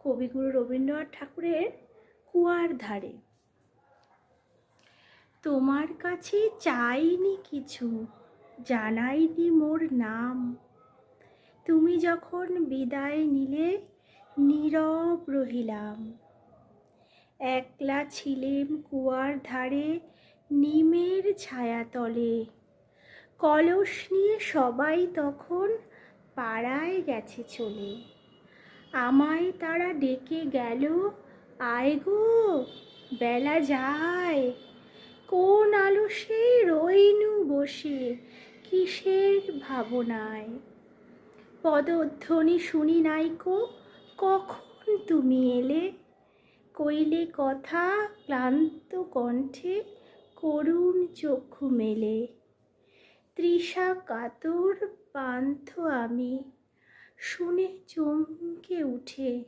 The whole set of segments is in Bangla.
কবিগুরু রবীন্দ্রনাথ ঠাকুরের কুয়ার ধারে। তোমার কাছে চাইনি কিছু, জানাইনি মোর নাম। তুমি যখন বিদায় নিলে নীরব রহিলাম। একলা ছিলেম কুয়ার ধারে নিমের ছায়াতলে। কলস নিয়ে সবাই তখন পাড়ায় গেছে চলে। আমায় তারা ডেকে গেল, আয় গো বেলা যায়। কোন আলসে রইনু বসে কিসের ভাবনায়। পদধ্বনি শুনি নাইকো, কখন তুমি এলে। কইলে কথা ক্লান্ত কণ্ঠে, করুণ চক্ষু মেলে। তৃষা কাতর পান্থ আমি, শুনে চমকে উঠে।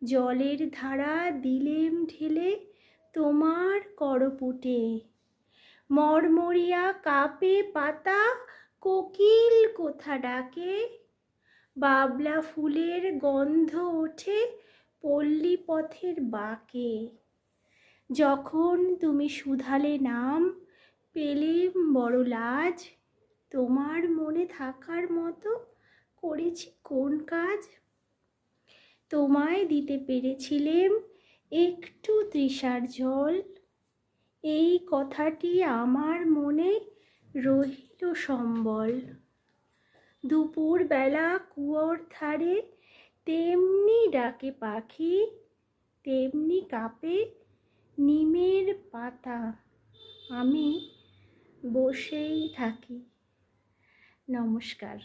জলের ধারা দিলেম ঢেলে তোমার করপুটে। মরমরিয়া কাপে পাতা, কোকিল কোথা ডাকে। বাবলা ফুলের গন্ধ ওঠে পল্লী পথের বাঁকে। যখন তুমি শুধালে নাম, পেলেম বড় লাজ। তোমার মনে থাকার মতো করেছি কোন কাজ। তোমায় দিতে পেরেছিলেম একটু তৃষার জল। এই কথাটি আমার মনে রহিল সম্বল। দুপুর বেলা কুয়োর ধারে তেমনি ডাকে পাখি, তেমনি কাঁপে নিমের পাতা। আমি বসেই থাকি। নমস্কার।